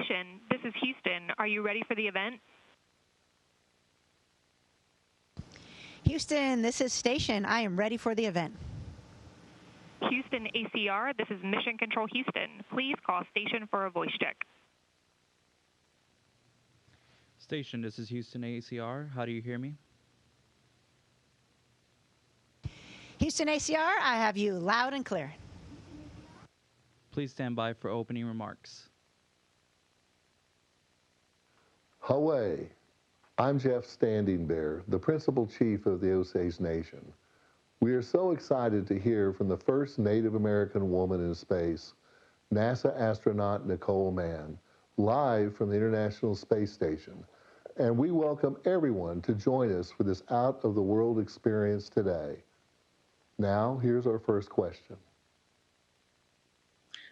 Station, this is Houston. Are you ready for the event? Houston, this is Station. I am ready for the event. Houston ACR, this is Mission Control Houston. Please call Station for a voice check. Station, this is Houston ACR. How do you hear me? Houston ACR, I have you loud and clear. Please stand by for opening remarks. Hawaii. I'm Jeff Standing Bear, the Principal Chief of the Osage Nation. We are so excited to hear from the first Native American woman in space, NASA astronaut Nicole Mann, live from the International Space Station. And we welcome everyone to join us for this out-of-the-world experience today. Now, here's our first question.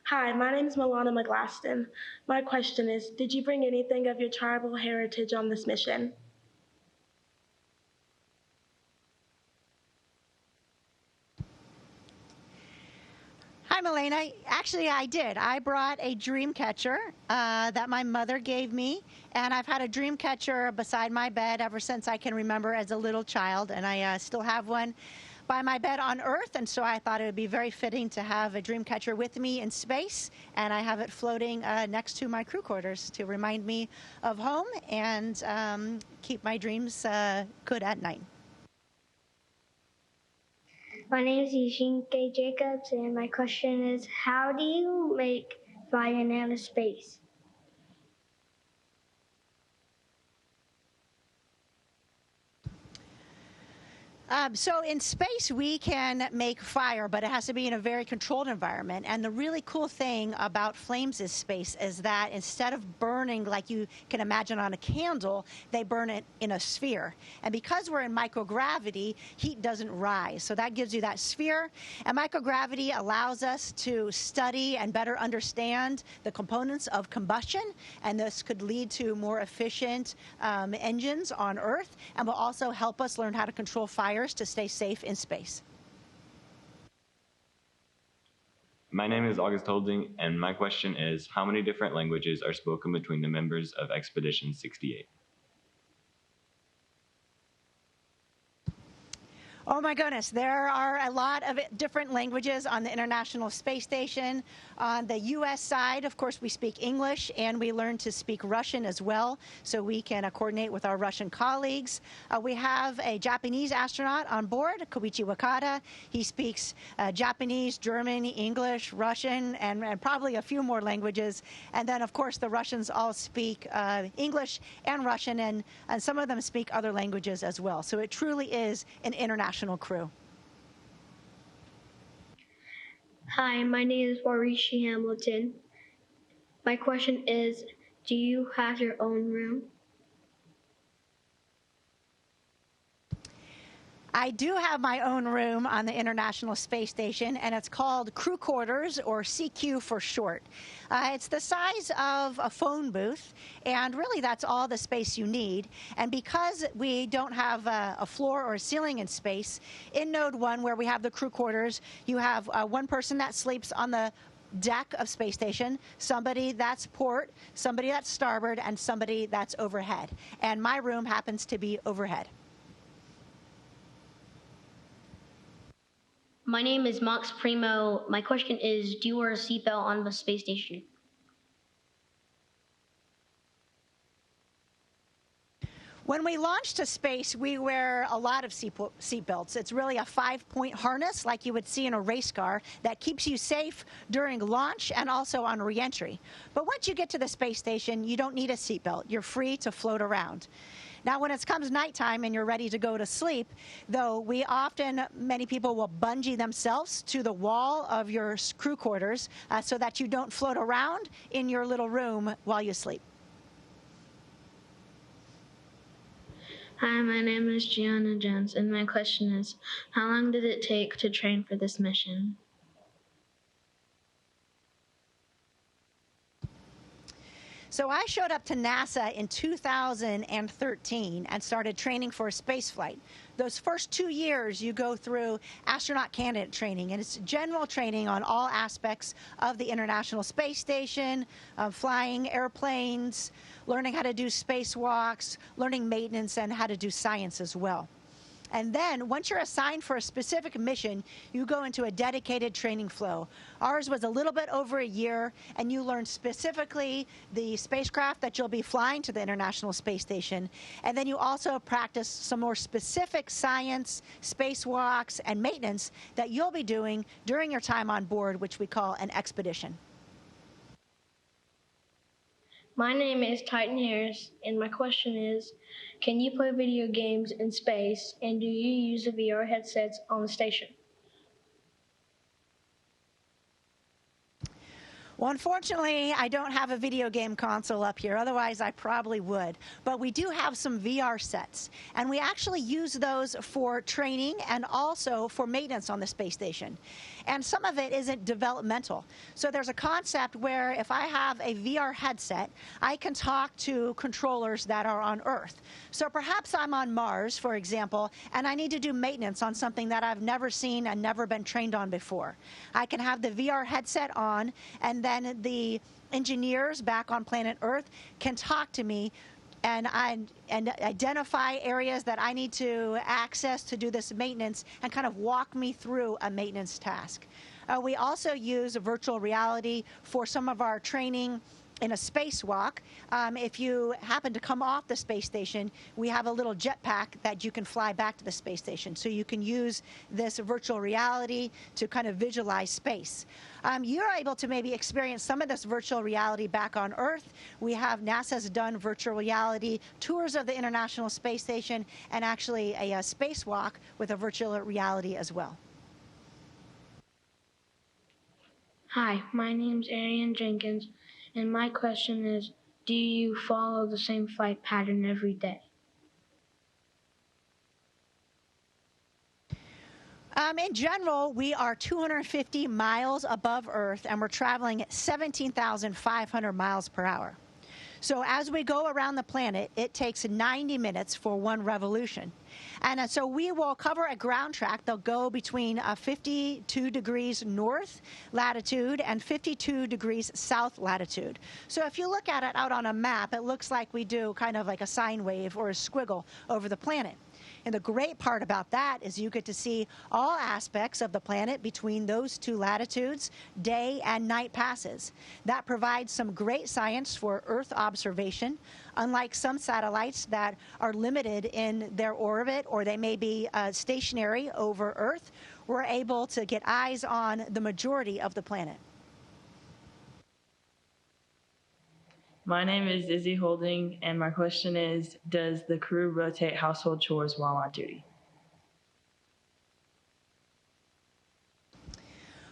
Hi, my name is Milana McGlaston. My question is, did you bring anything of your tribal heritage on this mission? Hi, Milena. Actually, I did. I brought a dream catcher that my mother gave me, and I've had a dream catcher beside my bed ever since I can remember as a little child, and I still have one by my bed on Earth, and so I thought it would be very fitting to have a dream catcher with me in space, and I have it floating next to my crew quarters to remind me of home and keep my dreams good at night. My name is Eugene K. Jacobs, and my question is, how do you make flying out of space? So in space, we can make fire, but it has to be in a very controlled environment. And the really cool thing about flames in space is that instead of burning like you can imagine on a candle, they burn it in a sphere. And because we're in microgravity, heat doesn't rise. So that gives you that sphere. And microgravity allows us to study and better understand the components of combustion. And this could lead to more efficient engines on Earth, and will also help us learn how to control fire to stay safe in space. My name is August Holding, and my question is, how many different languages are spoken between the members of Expedition 68? Oh my goodness, there are a lot of different languages on the International Space Station. On the U.S. side, of course, we speak English, and we learn to speak Russian as well, so we can coordinate with our Russian colleagues. We have a Japanese astronaut on board, Koichi Wakata. He speaks Japanese, German, English, Russian, and probably a few more languages. And then, of course, the Russians all speak English and Russian, and some of them speak other languages as well. So it truly is an international crew. Hi, my name is Warishi Hamilton. My question is, do you have your own room? I do have my own room on the International Space Station, and it's called Crew Quarters, or CQ for short. It's the size of a phone booth, and really that's all the space you need. And because we don't have a floor or a ceiling in space, in Node 1, where we have the crew quarters, you have one person that sleeps on the deck of space station, somebody that's port, somebody that's starboard, and somebody that's overhead. And my room happens to be overhead. My name is Max Primo. My question is, do you wear a seatbelt on the space station? When we launch to space, we wear a lot of seat belts. It's really a 5-point harness like you would see in a race car that keeps you safe during launch and also on reentry. But once you get to the space station, you don't need a seat belt. You're free to float around. Now, when it comes nighttime and you're ready to go to sleep, though, many people will bungee themselves to the wall of your crew quarters so that you don't float around in your little room while you sleep. Hi, my name is Gianna Jones, and my question is, how long did it take to train for this mission? So I showed up to NASA in 2013 and started training for a space flight. Those first 2 years, you go through astronaut candidate training, and it's general training on all aspects of the International Space Station, flying airplanes, learning how to do spacewalks, learning maintenance, and how to do science as well. And then, once you're assigned for a specific mission, you go into a dedicated training flow. Ours was a little bit over a year, and you learn specifically the spacecraft that you'll be flying to the International Space Station. And then you also practice some more specific science, spacewalks, and maintenance that you'll be doing during your time on board, which we call an expedition. My name is Titan Harris, and my question is, can you play video games in space, and do you use the VR headsets on the station? Well, unfortunately, I don't have a video game console up here. Otherwise, I probably would. But we do have some VR sets, and we actually use those for training and also for maintenance on the space station. And some of it isn't developmental. So there's a concept where if I have a VR headset, I can talk to controllers that are on Earth. So perhaps I'm on Mars, for example, and I need to do maintenance on something that I've never seen and never been trained on before. I can have the VR headset on, and then the engineers back on planet Earth can talk to me and identify areas that I need to access to do this maintenance and kind of walk me through a maintenance task. We also use virtual reality for some of our training in a spacewalk. If you happen to come off the space station, we have a little jetpack that you can fly back to the space station. So you can use this virtual reality to kind of visualize space. You're able to maybe experience some of this virtual reality back on Earth. NASA's done virtual reality tours of the International Space Station and actually a spacewalk with a virtual reality as well. Hi, my name's Arian Jenkins, and my question is, do you follow the same flight pattern every day? In general, we are 250 miles above Earth, and we're traveling at 17,500 miles per hour. So as we go around the planet, it takes 90 minutes for one revolution. And so we will cover a ground track. They'll go between 52 degrees north latitude and 52 degrees south latitude. So if you look at it out on a map, it looks like we do kind of like a sine wave or a squiggle over the planet. And the great part about that is you get to see all aspects of the planet between those two latitudes, day and night passes. That provides some great science for Earth observation. Unlike some satellites that are limited in their orbit or they may be stationary over Earth, we're able to get eyes on the majority of the planet. My name is Izzy Holding, and my question is, does the crew rotate household chores while on duty?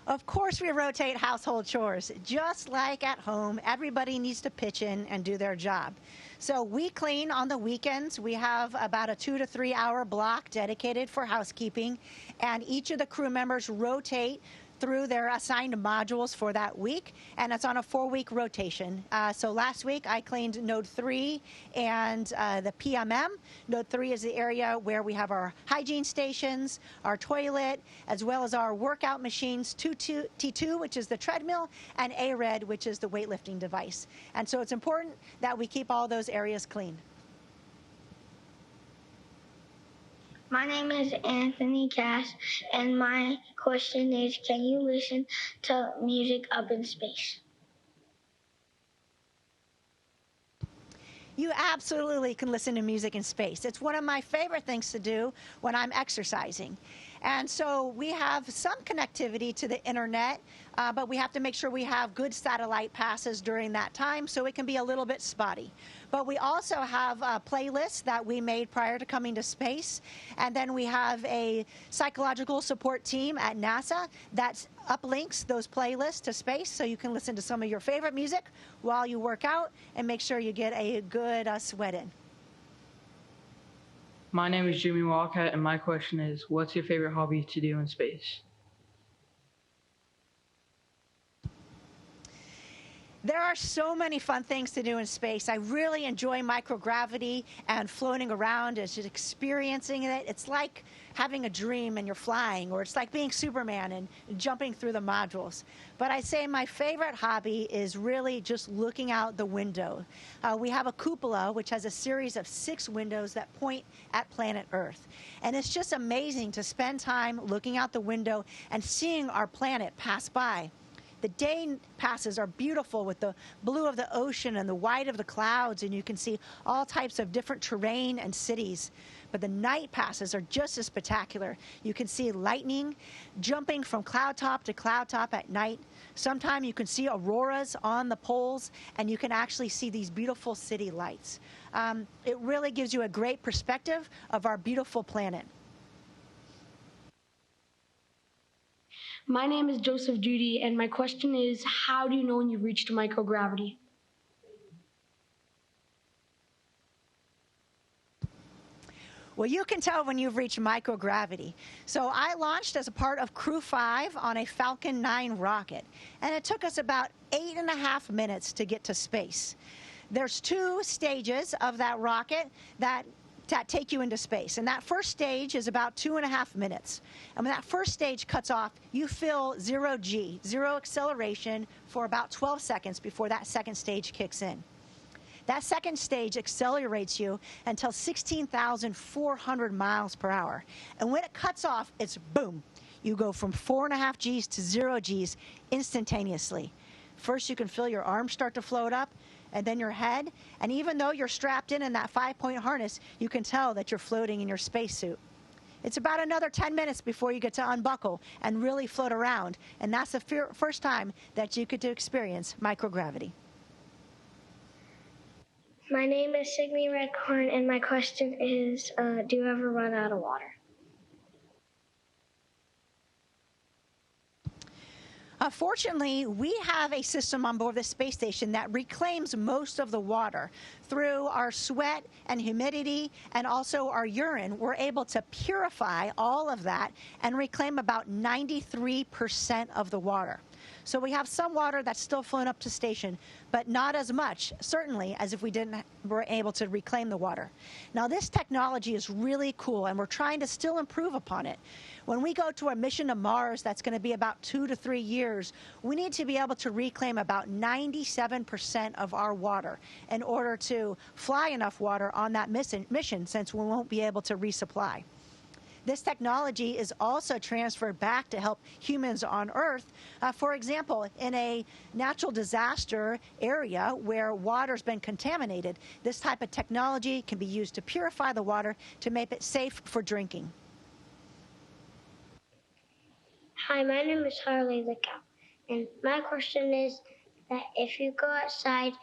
Of course we rotate household chores. Just like at home, everybody needs to pitch in and do their job. So we clean on the weekends. We have about a 2 to 3 hour block dedicated for housekeeping, and each of the crew members rotate through their assigned modules for that week, and it's on a 4-week rotation. So last week I cleaned Node 3 and the PMM. Node 3 is the area where we have our hygiene stations, our toilet, as well as our workout machines, T2, which is the treadmill, and ARED, which is the weightlifting device. And so it's important that we keep all those areas clean. My name is Anthony Cass, and my question is, can you listen to music up in space? You absolutely can listen to music in space. It's one of my favorite things to do when I'm exercising. And so we have some connectivity to the internet, but we have to make sure we have good satellite passes during that time, so it can be a little bit spotty. But we also have playlists that we made prior to coming to space, and then we have a psychological support team at NASA that uplinks those playlists to space, so you can listen to some of your favorite music while you work out and make sure you get a good sweat in. My name is Jimmy Walcott, and my question is, what's your favorite hobby to do in space? There are so many fun things to do in space. I really enjoy microgravity and floating around and just experiencing it. It's like having a dream and you're flying, or it's like being Superman and jumping through the modules. But I say my favorite hobby is really just looking out the window. We have a cupola, which has a series of 6 windows that point at planet Earth. And it's just amazing to spend time looking out the window and seeing our planet pass by. The day passes are beautiful with the blue of the ocean and the white of the clouds, and you can see all types of different terrain and cities. But the night passes are just as spectacular. You can see lightning jumping from cloud top to cloud top at night. Sometimes you can see auroras on the poles, and you can actually see these beautiful city lights. It really gives you a great perspective of our beautiful planet. My name is Joseph Judy, and my question is, how do you know when you've reached microgravity? Well, you can tell when you've reached microgravity. So I launched as a part of Crew 5 on a Falcon 9 rocket, and it took us about 8.5 minutes to get to space. There's 2 stages of that rocket that take you into space. And that first stage is about 2.5 minutes. And when that first stage cuts off, you feel 0G, zero acceleration, for about 12 seconds before that second stage kicks in. That second stage accelerates you until 16,400 miles per hour. And when it cuts off, it's boom. You go from 4.5 Gs to 0 Gs instantaneously. First, you can feel your arms start to float up, and then your head. And even though you're strapped in that 5-point harness, you can tell that you're floating in your spacesuit. It's about another 10 minutes before you get to unbuckle and really float around. And that's the first time that you get to experience microgravity. My name is Signy Redcorn, and my question is, do you ever run out of water? Fortunately, we have a system on board the space station that reclaims most of the water. Through our sweat and humidity and also our urine, we're able to purify all of that and reclaim about 93% of the water. So we have some water that's still flowing up to station, but not as much, certainly, as if we were able to reclaim the water. Now, this technology is really cool, and we're trying to still improve upon it. When we go to a mission to Mars that's going to be about 2 to 3 years, we need to be able to reclaim about 97% of our water in order to fly enough water on that mission, since we won't be able to resupply. This technology is also transferred back to help humans on Earth. For example, in a natural disaster area where water's been contaminated, this type of technology can be used to purify the water to make it safe for drinking. Hi, my name is Harley the cow, and my question is that if you go outside,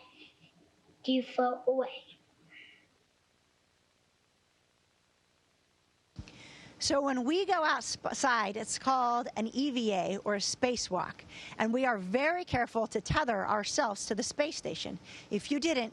do you float away? So when we go outside, it's called an EVA, or a spacewalk, and we are very careful to tether ourselves to the space station. If you didn't,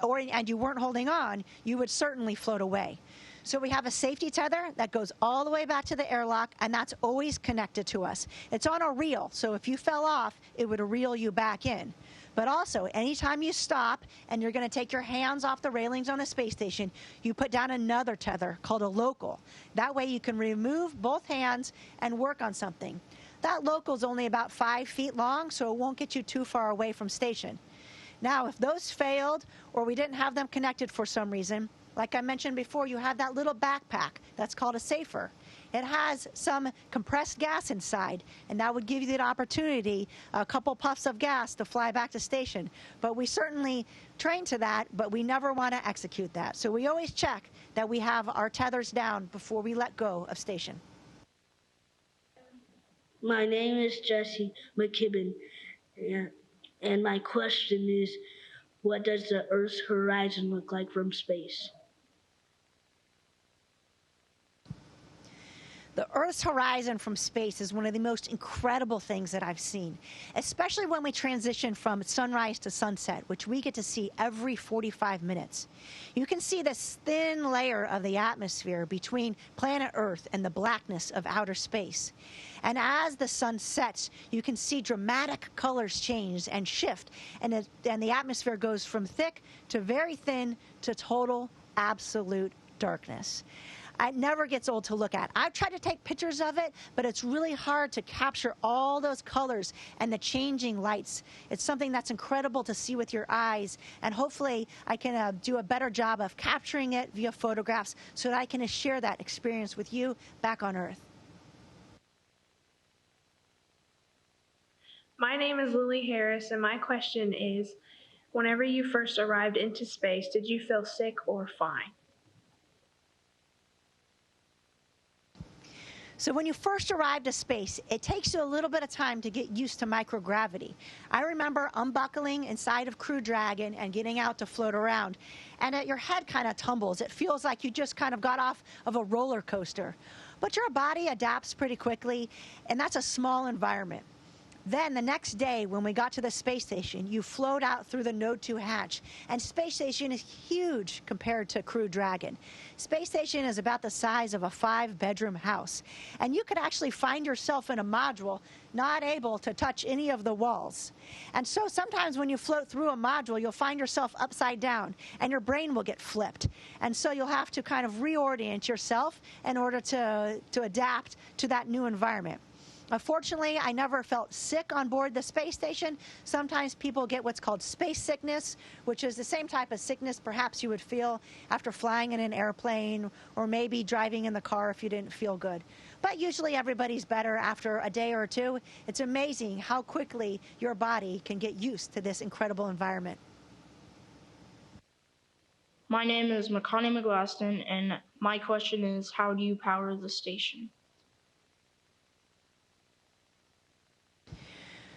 and you weren't holding on, you would certainly float away. So we have a safety tether that goes all the way back to the airlock, and that's always connected to us. It's on a reel, so if you fell off, it would reel you back in. But also, anytime you stop and you're going to take your hands off the railings on a space station, you put down another tether called a local. That way you can remove both hands and work on something. That local is only about 5 feet long, so it won't get you too far away from station. Now, if those failed or we didn't have them connected for some reason, like I mentioned before, you have that little backpack that's called a safer. It has some compressed gas inside, and that would give you the opportunity, a couple puffs of gas, to fly back to station. But we certainly train to that, but we never want to execute that. So we always check that we have our tethers down before we let go of station. My name is Jesse McKibben, and my question is, what does the Earth's horizon look like from space? The Earth's horizon from space is one of the most incredible things that I've seen, especially when we transition from sunrise to sunset, which we get to see every 45 minutes. You can see this thin layer of the atmosphere between planet Earth and the blackness of outer space. And as the sun sets, you can see dramatic colors change and shift, and the atmosphere goes from thick to very thin to total, absolute darkness. It never gets old to look at. I've tried to take pictures of it, but it's really hard to capture all those colors and the changing lights. It's something that's incredible to see with your eyes, and hopefully I can do a better job of capturing it via photographs so that I can share that experience with you back on Earth. My name is Lily Harris, and my question is, whenever you first arrived into space, did you feel sick or fine? So when you first arrive to space, it takes you a little bit of time to get used to microgravity. I remember unbuckling inside of Crew Dragon and getting out to float around, and your head kind of tumbles. It feels like you just kind of got off of a roller coaster. But your body adapts pretty quickly, and that's a small environment. Then the next day, when we got to the space station, you float out through the Node 2 hatch, and space station is huge compared to Crew Dragon. Space station is about the size of a 5-bedroom house, and you could actually find yourself in a module not able to touch any of the walls. And so sometimes when you float through a module, you'll find yourself upside down, and your brain will get flipped. And so you'll have to kind of reorient yourself in order to adapt to that new environment. Fortunately, I never felt sick on board the space station. Sometimes people get what's called space sickness, which is the same type of sickness perhaps you would feel after flying in an airplane or maybe driving in the car if you didn't feel good. But usually everybody's better after a day or two. It's amazing how quickly your body can get used to this incredible environment. My name is Makani McGlaston, and my question is, how do you power the station?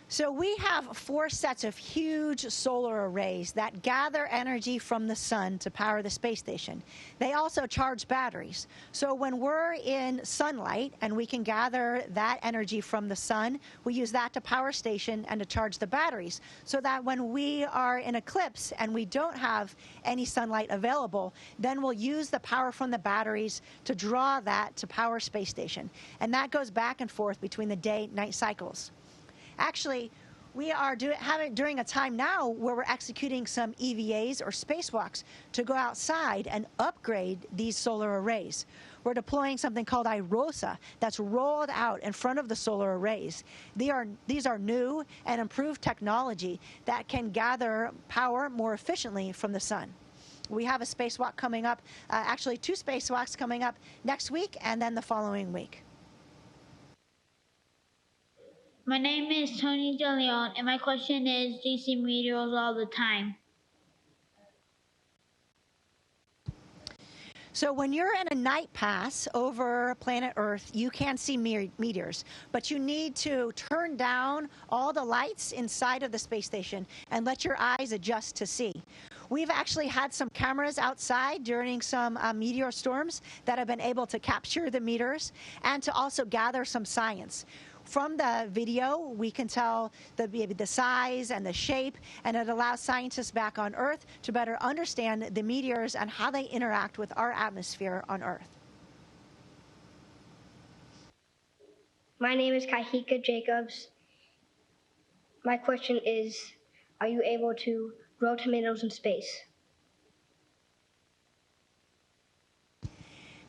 So we have 4 sets of huge solar arrays that gather energy from the sun to power the space station. They also charge batteries. So when we're in sunlight and we can gather that energy from the sun, we use that to power station and to charge the batteries, so that when we are in eclipse and we don't have any sunlight available, then we'll use the power from the batteries to draw that to power space station. And that goes back and forth between the day-night cycles. Actually, we are during a time now where we're executing some EVAs or spacewalks to go outside and upgrade these solar arrays. We're deploying something called IROSA that's rolled out in front of the solar arrays. These are new and improved technology that can gather power more efficiently from the sun. We have a spacewalk coming up, actually 2 spacewalks coming up next week and then the following week. My name is Tony DeLeon, and my question is, do you see meteors all the time? So when you're in a night pass over planet Earth, you can see meteors, but you need to turn down all the lights inside of the space station and let your eyes adjust to see. We've actually had some cameras outside during some meteor storms that have been able to capture the meteors and to also gather some science. From the video, we can tell the size and the shape, and it allows scientists back on Earth to better understand the meteors and how they interact with our atmosphere on Earth. My name is Kahika Jacobs. My question is, are you able to grow tomatoes in space?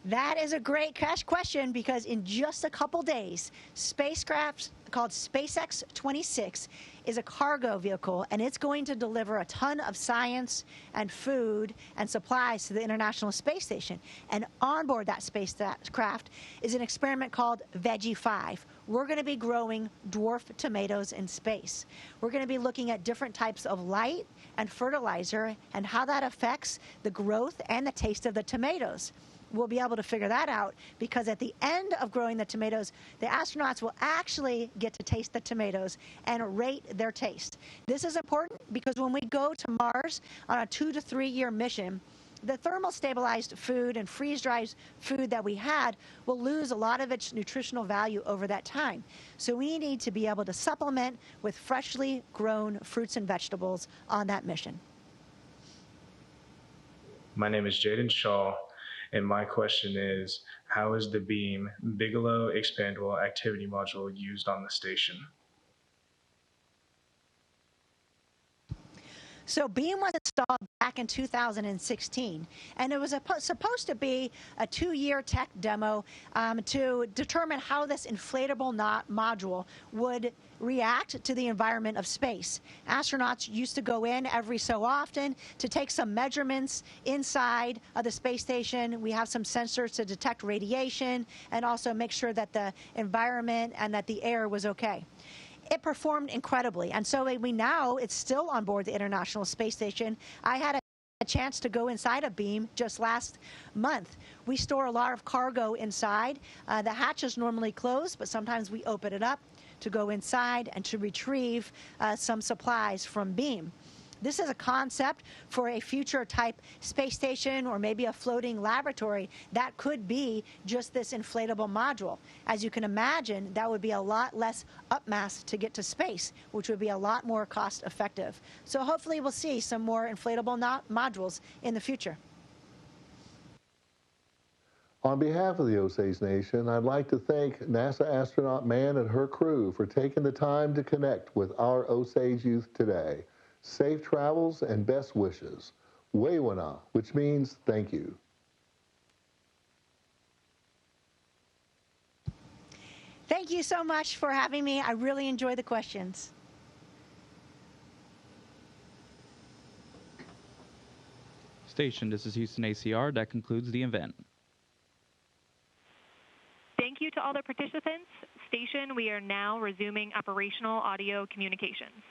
That is a great question, because in just a couple days, spacecraft called SpaceX 26 is a cargo vehicle, and it's going to deliver a ton of science and food and supplies to the International Space Station. And on board that spacecraft is an experiment called Veggie 5. We're going to be growing dwarf tomatoes in space. We're going to be looking at different types of light and fertilizer and how that affects the growth and the taste of the tomatoes. We'll be able to figure that out, because at the end of growing the tomatoes, the astronauts will actually get to taste the tomatoes and rate their taste. This is important because when we go to Mars on a 2 to 3 year mission, the thermal stabilized food and freeze-dried food that we had will lose a lot of its nutritional value over that time. So we need to be able to supplement with freshly grown fruits and vegetables on that mission. My name is Jaden Shaw, and my question is, how is the BEAM Bigelow Expandable Activity Module used on the station? So BEAM was installed back in 2016, and it was supposed to be a 2-year tech demo to determine how this inflatable module would react to the environment of space. Astronauts used to go in every so often to take some measurements inside of the space station. We have some sensors to detect radiation and also make sure that the environment and that the air was okay. It performed incredibly, and so it's still on board the International Space Station. I had a chance to go inside a BEAM just last month. We store a lot of cargo inside. The hatch is normally closed, but sometimes we open it up to go inside and to retrieve some supplies from BEAM. This is a concept for a future type space station or maybe a floating laboratory that could be just this inflatable module. As you can imagine, that would be a lot less upmass to get to space, which would be a lot more cost effective. So hopefully we'll see some more inflatable modules in the future. On behalf of the Osage Nation, I'd like to thank NASA astronaut Mann and her crew for taking the time to connect with our Osage youth today. Safe travels and best wishes. Wewana, which means thank you. Thank you so much for having me. I really enjoy the questions. Station, this is Houston ACR. That concludes the event. Thank you to all the participants. Station, we are now resuming operational audio communications.